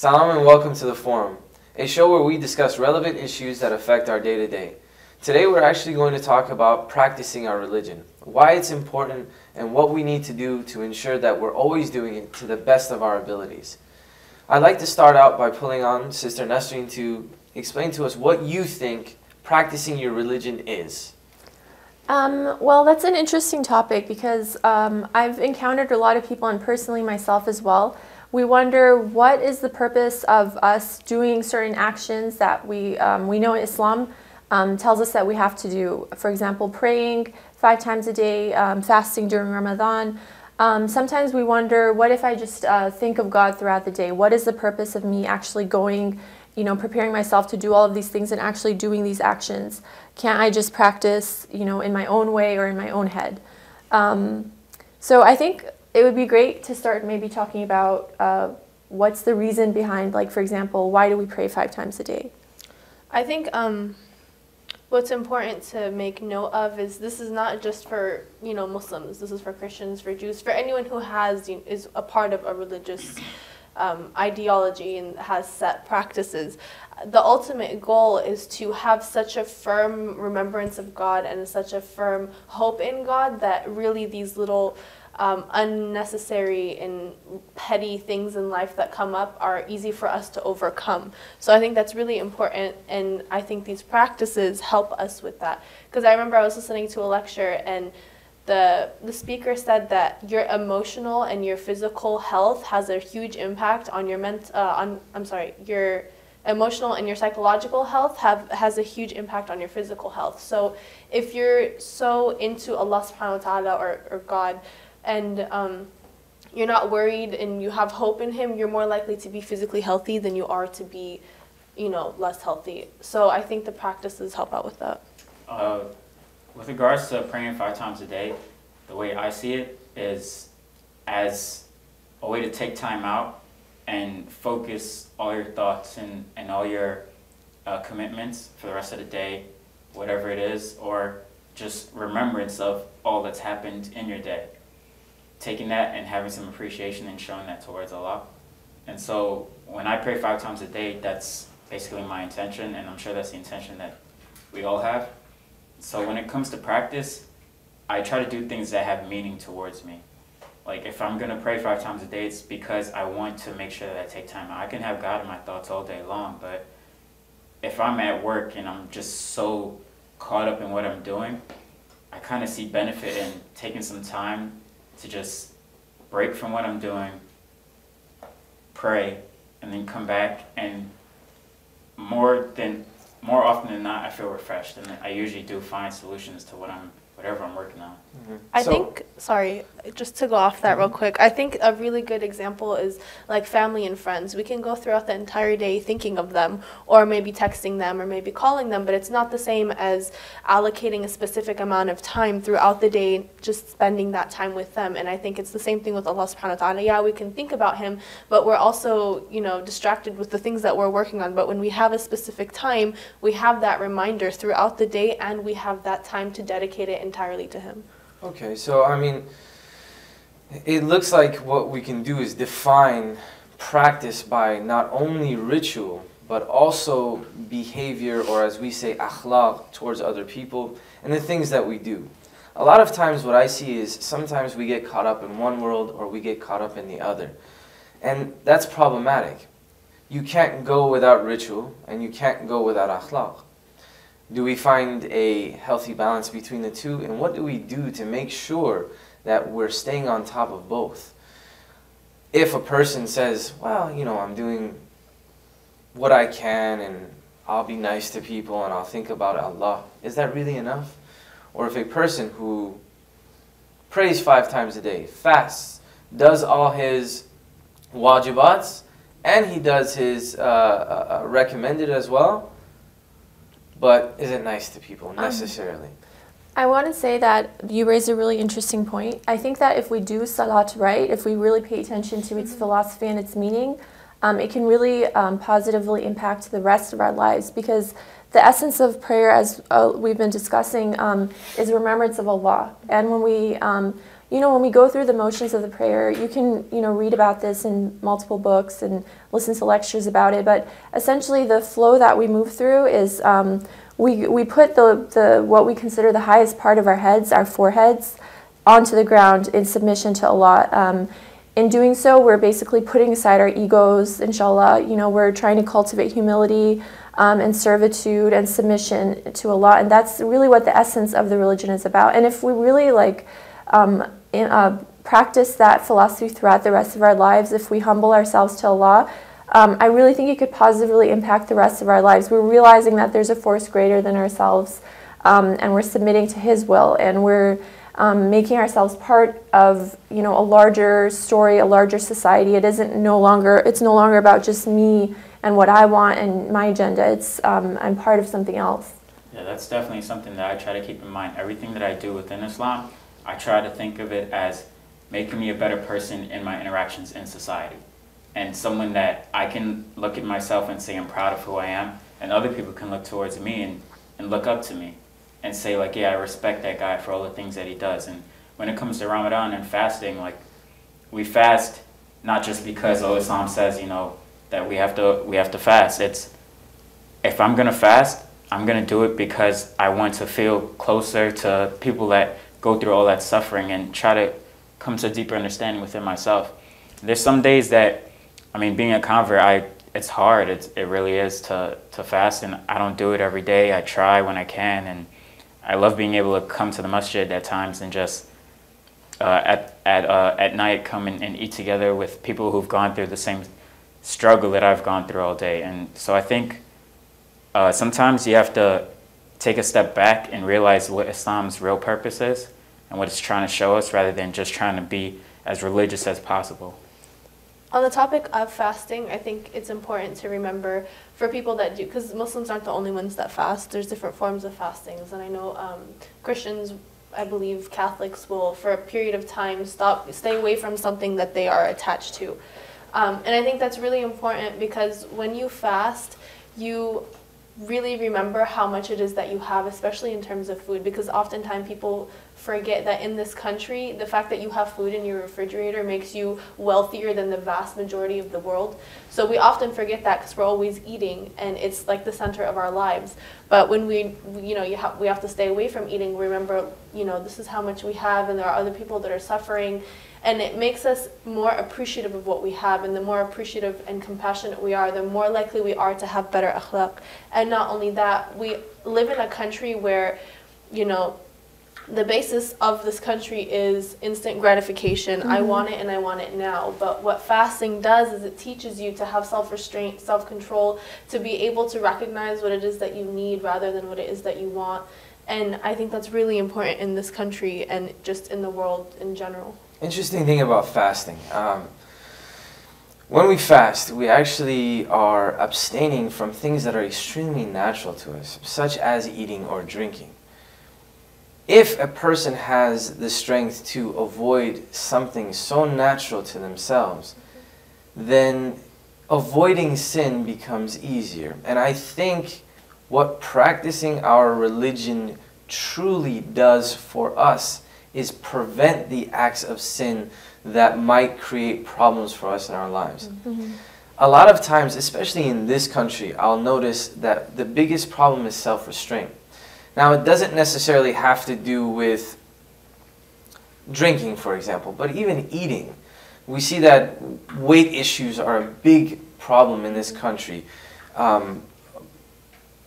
Salam and welcome to The Forum, a show where we discuss relevant issues that affect our day-to-day. Today we're actually going to talk about practicing our religion, why it's important, and what we need to do to ensure that we're always doing it to the best of our abilities. I'd like to start out by pulling on Sister Nesreen to explain to us what you think practicing your religion is. Well, that's an interesting topic because I've encountered a lot of people, and personally myself as well. We wonder, what is the purpose of us doing certain actions that we know Islam tells us that we have to do. For example, praying 5 times a day, fasting during Ramadan. Sometimes we wonder, what if I just think of God throughout the day? What is the purpose of me actually going, preparing myself to do all of these things and actually doing these actions? Can't I just practice, in my own way or in my own head? So I think it would be great to start maybe talking about what's the reason behind, like, for example, why do we pray 5 times a day? I think what's important to make note of is this is not just for Muslims. This is for Christians, for Jews, for anyone who is a part of a religious ideology and has set practices. The ultimate goal is to have such a firm remembrance of God and such a firm hope in God that really these little unnecessary and petty things in life that come up are easy for us to overcome. So I think that's really important, and I think these practices help us with that. Because I remember I was listening to a lecture, and the speaker said that your emotional and your physical health has a huge impact on your your emotional and your psychological health has a huge impact on your physical health. So if you're so into Allah subhanahu wa ta'ala or God, and you're not worried and you have hope in Him, you're more likely to be physically healthy than you are to be, less healthy. So I think the practices help out with that. With regards to praying 5 times a day, the way I see it is as a way to take time out and focus all your thoughts and all your commitments for the rest of the day, whatever it is, or just remembrance of all that's happened in your day. Taking that and having some appreciation and showing that towards Allah. And so when I pray 5 times a day, that's basically my intention, and I'm sure that's the intention that we all have. So when it comes to practice, I try to do things that have meaning towards me. Like if I'm going to pray 5 times a day, it's because I want to make sure that I take time out. I can have God in my thoughts all day long, but if I'm at work and I'm just so caught up in what I'm doing, I kind of see benefit in taking some time to just break from what I'm doing, pray, and then come back, and more often than not, I feel refreshed, and I usually do find solutions to whatever I'm working on. Mm-hmm. I think, sorry, just to go off that real quick, I think a really good example is like family and friends. We can go throughout the entire day thinking of them, or maybe texting them, or maybe calling them, but it's not the same as allocating a specific amount of time throughout the day, just spending that time with them. And I think it's the same thing with Allah subhanahu wa ta'ala. Yeah, we can think about Him, but we're also, distracted with the things that we're working on. But when we have a specific time, we have that reminder throughout the day, and we have that time to dedicate it entirely to Him. Okay, so it looks like what we can do is define practice by not only ritual, but also behavior, or as we say, akhlaq, towards other people, and the things that we do. A lot of times what I see is sometimes we get caught up in one world or we get caught up in the other. And that's problematic. You can't go without ritual and you can't go without akhlaq. Do we find a healthy balance between the two? And what do we do to make sure that we're staying on top of both? If a person says, well, I'm doing what I can and I'll be nice to people and I'll think about Allah, is that really enough? Or if a person who prays 5 times a day, fasts, does all his wajibats, and he does his recommended as well, but isn't nice to people necessarily. I want to say that you raised a really interesting point. I think that if we do salat right, if we really pay attention to its philosophy and its meaning, it can really positively impact the rest of our lives, because the essence of prayer, as we've been discussing, is remembrance of Allah. And when we when we go through the motions of the prayer, you can, read about this in multiple books and listen to lectures about it. But essentially, the flow that we move through is we put the what we consider the highest part of our heads, our foreheads, onto the ground in submission to Allah. In doing so, we're basically putting aside our egos, inshallah. We're trying to cultivate humility and servitude and submission to Allah. And that's really what the essence of the religion is about. And if we really practice that philosophy throughout the rest of our lives, if we humble ourselves to Allah, I really think it could positively impact the rest of our lives. We're realizing that there's a force greater than ourselves, and we're submitting to His will, and we're making ourselves part of a larger story, a larger society. It's no longer about just me and what I want and my agenda. I'm part of something else. Yeah, that's definitely something that I try to keep in mind. Everything that I do within Islam, I try to think of it as making me a better person in my interactions in society, and someone that I can look at myself and say I'm proud of who I am, and other people can look towards me and look up to me and say, like, yeah, I respect that guy for all the things that he does. And when it comes to Ramadan and fasting, like, we fast not just because Islam says, that we have to fast. It's, if I'm gonna fast, I'm gonna do it because I want to feel closer to people that go through all that suffering and try to come to a deeper understanding within myself. There's some days that, being a convert, it's hard. It really is to fast, and I don't do it every day. I try when I can, and I love being able to come to the masjid at times and just at night come and eat together with people who've gone through the same struggle that I've gone through all day. And so I think sometimes you have to take a step back and realize what Islam's real purpose is and what it's trying to show us, rather than just trying to be as religious as possible. On the topic of fasting, I think it's important to remember for people that do, because Muslims aren't the only ones that fast. There's different forms of fastings, and I know Christians, I believe Catholics will, for a period of time, stay away from something that they are attached to. And I think that's really important, because when you fast, you really remember how much it is that you have, especially in terms of food, because oftentimes people forget that in this country, the fact that you have food in your refrigerator makes you wealthier than the vast majority of the world. So we often forget that because we're always eating, and it's like the center of our lives. But when we have to stay away from eating, remember, this is how much we have, and there are other people that are suffering. And it makes us more appreciative of what we have, and the more appreciative and compassionate we are, the more likely we are to have better akhlaq. And not only that, we live in a country where, the basis of this country is instant gratification. I want it and I want it now. But what fasting does is it teaches you to have self-restraint, self-control, to be able to recognize what it is that you need rather than what it is that you want. And I think that's really important in this country and just in the world in general. Interesting thing about fasting. When we fast, we actually are abstaining from things that are extremely natural to us, such as eating or drinking. If a person has the strength to avoid something so natural to themselves, then avoiding sin becomes easier. And I think what practicing our religion truly does for us is prevent the acts of sin that might create problems for us in our lives. A lot of times, especially in this country, I'll notice that the biggest problem is self-restraint. Now, it doesn't necessarily have to do with drinking, for example, but even eating. We see that weight issues are a big problem in this country.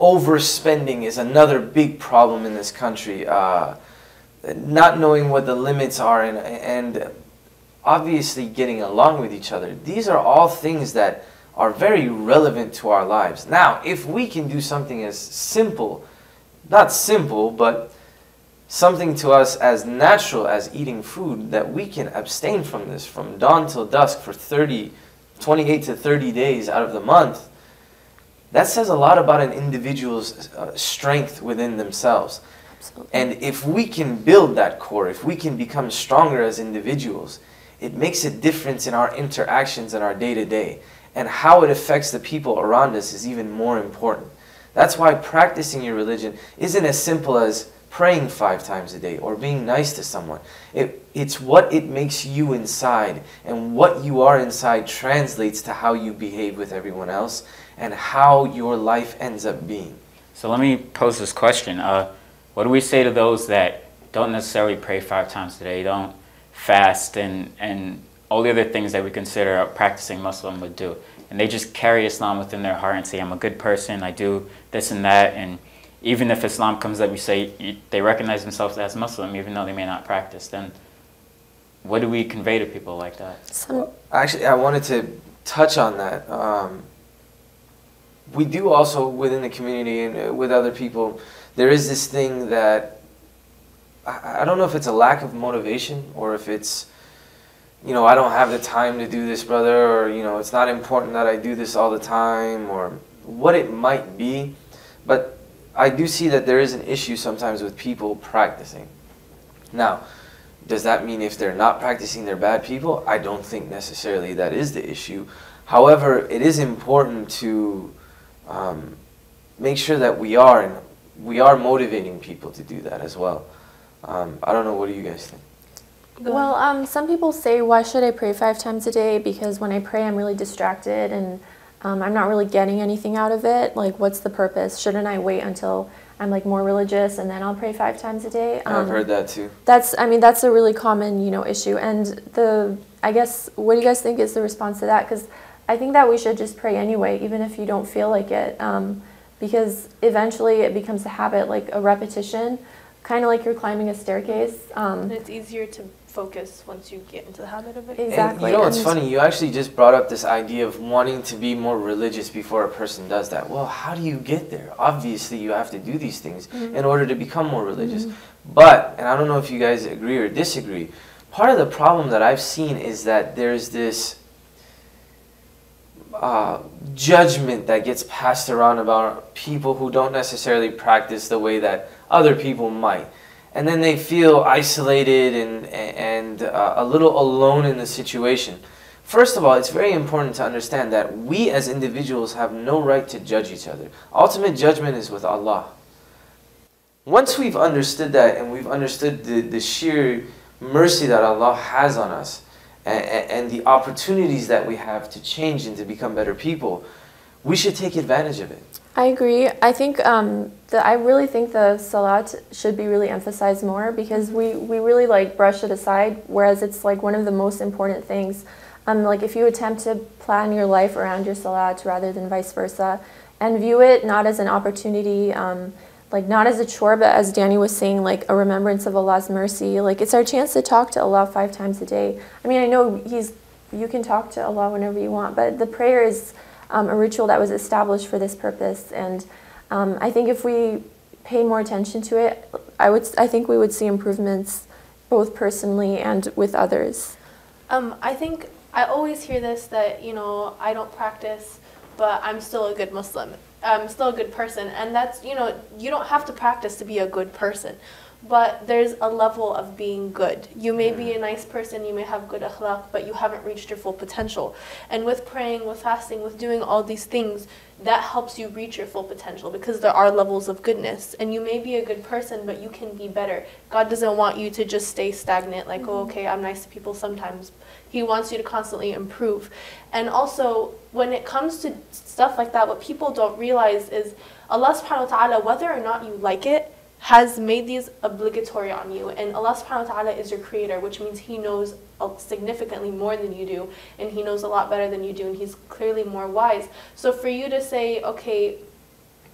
Overspending is another big problem in this country. Not knowing what the limits are and obviously getting along with each other. These are all things that are very relevant to our lives. Now, if we can do something as simple, not simple, but something to us as natural as eating food, that we can abstain from this from dawn till dusk for 28 to 30 days out of the month, that says a lot about an individual's strength within themselves. Absolutely. And if we can build that core, if we can become stronger as individuals, it makes a difference in our interactions in our day-to-day. And how it affects the people around us is even more important. That's why practicing your religion isn't as simple as praying 5 times a day or being nice to someone. It's what it makes you inside, and what you are inside translates to how you behave with everyone else and how your life ends up being. So let me pose this question. What do we say to those that don't necessarily pray 5 times a day, don't fast, and all the other things that we consider a practicing Muslim would do? And they just carry Islam within their heart and say, I'm a good person, I do this and that. And even if Islam comes up, you say they recognize themselves as Muslim, even though they may not practice. Then what do we convey to people like that? Actually, I wanted to touch on that. We do also, within the community and with other people, there is this thing that, I don't know if it's a lack of motivation or if it's, I don't have the time to do this, brother, or, it's not important that I do this all the time, or what it might be. But I do see that there is an issue sometimes with people practicing. Now, does that mean if they're not practicing they're bad people? I don't think necessarily that is the issue. However, it is important to make sure that we are motivating people to do that as well. I don't know, what do you guys think? Well, some people say, why should I pray 5 times a day? Because when I pray, I'm really distracted and I'm not really getting anything out of it. Like, what's the purpose? Shouldn't I wait until I'm like more religious and then I'll pray 5 times a day? I've heard that too. That's a really common, issue. And I guess, what do you guys think is the response to that? Because I think that we should just pray anyway, even if you don't feel like it, because eventually it becomes a habit, like a repetition, kind of like you're climbing a staircase. And it's easier to focus once you get into the habit of it. Exactly. And it's funny, you actually just brought up this idea of wanting to be more religious before a person does that. Well, how do you get there? Obviously, you have to do these things in order to become more religious. But, and I don't know if you guys agree or disagree, part of the problem that I've seen is that there's this judgment that gets passed around about people who don't necessarily practice the way that other people might. And then they feel isolated and a little alone in the situation. First of all, it's very important to understand that we as individuals have no right to judge each other. Ultimate judgment is with Allah. Once we've understood that, and we've understood the sheer mercy that Allah has on us, and the opportunities that we have to change and to become better people, we should take advantage of it. I agree. I think I really think the salat should be really emphasized more, because we really like brush it aside, whereas it's like one of the most important things. Like if you attempt to plan your life around your salat rather than vice versa, and view it not as an opportunity, like not as a chore, but as Danny was saying, like a remembrance of Allah's mercy. Like it's our chance to talk to Allah 5 times a day. I mean, I know you can talk to Allah whenever you want, but the prayer is a ritual that was established for this purpose. And I think if we pay more attention to it, I think we would see improvements both personally and with others. I think I always hear this, that I don't practice, but I'm still a good Muslim. I'm still a good person, and that's, you don't have to practice to be a good person, but there's a level of being good. You may be a nice person, you may have good akhlaq, but you haven't reached your full potential. And with praying, with fasting, with doing all these things, that helps you reach your full potential, because there are levels of goodness. And you may be a good person, but you can be better. God doesn't want you to just stay stagnant, like, oh, okay, I'm nice to people sometimes. He wants you to constantly improve. And also, when it comes to stuff like that, what people don't realize is Allah subhanahu wa ta'ala, whether or not you like it, has made these obligatory on you. And Allah subhanahu wa ta'ala is your creator, which means He knows significantly more than you do, and He knows a lot better than you do, and He's clearly more wise. So for you to say, okay,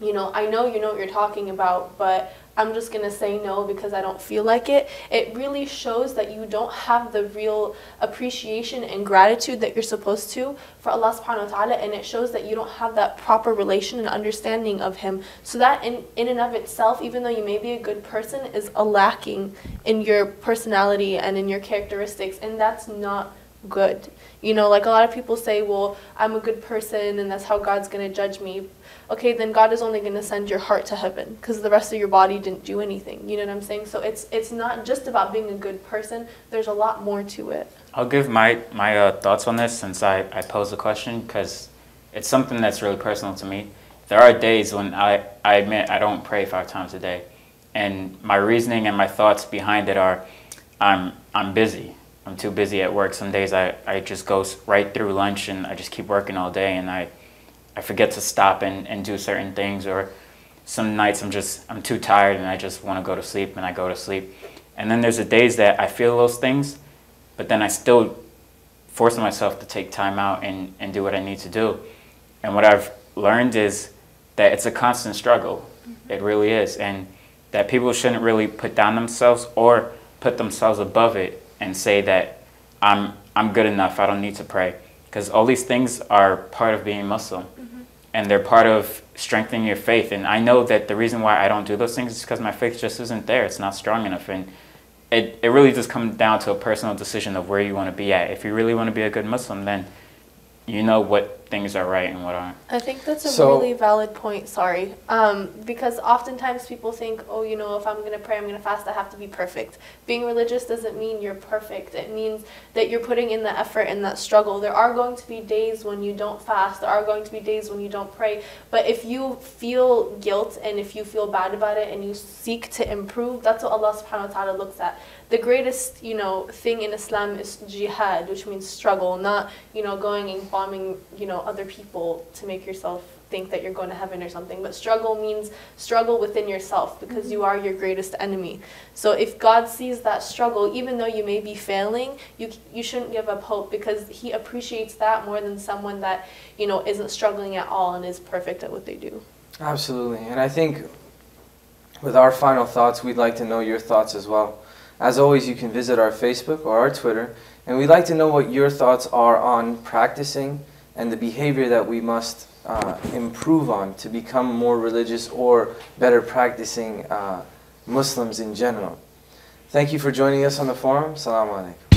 I know you know what you're talking about, but I'm just going to say no because I don't feel like it, it really shows that you don't have the real appreciation and gratitude that you're supposed to for Allah subhanahu wa ta'ala, and it shows that you don't have that proper relation and understanding of Him. So that in and of itself, even though you may be a good person, is a lacking in your personality and in your characteristics, and that's not good. Like a lot of people say, well, I'm a good person and that's how God's going to judge me. Okay, then God is only going to send your heart to heaven because the rest of your body didn't do anything. You know what I'm saying? So it's not just about being a good person. There's a lot more to it. I'll give my thoughts on this since I posed the question, because it's something that's really personal to me. There are days when I admit I don't pray 5 times a day. And my reasoning and my thoughts behind it are, I'm busy. I'm too busy at work. Some days I just go right through lunch and I just keep working all day, and I forget to stop and do certain things. Or some nights I'm too tired and I just want to go to sleep, and I go to sleep. And then there's the days that I feel those things, but then I still force myself to take time out and do what I need to do. And what I've learned is that it's a constant struggle. It really is. And that people shouldn't really put down themselves or put themselves above it and say that I'm good enough, I don't need to pray. Because all these things are part of being Muslim. And they're part of strengthening your faith. And I know that the reason why I don't do those things is because my faith just isn't there. It's not strong enough. And it really just comes down to a personal decision of where you want to be at. If you really want to be a good Muslim, then you know what things are right and what aren't. I think that's a really valid point, sorry. Because oftentimes people think, oh, you know, if I'm going to pray, I'm going to fast, I have to be perfect. Being religious doesn't mean you're perfect. It means that you're putting in the effort and that struggle. There are going to be days when you don't fast. There are going to be days when you don't pray. But if you feel guilt and if you feel bad about it and you seek to improve, that's what Allah subhanahu wa ta'ala looks at. The greatest, you know, thing in Islam is jihad, which means struggle, not, you know, going and bombing, you know, other people to make yourself think that you're going to heaven or something. But struggle means struggle within yourself, because you are your greatest enemy. So if God sees that struggle, even though you may be failing, you shouldn't give up hope, because He appreciates that more than someone that, you know, isn't struggling at all and is perfect at what they do. Absolutely. And I think with our final thoughts, we'd like to know your thoughts as well. As always, you can visit our Facebook or our Twitter, and we'd like to know what your thoughts are on practicing and the behavior that we must improve on to become more religious or better practicing Muslims in general. Thank you for joining us on the forum. Assalamu alaikum.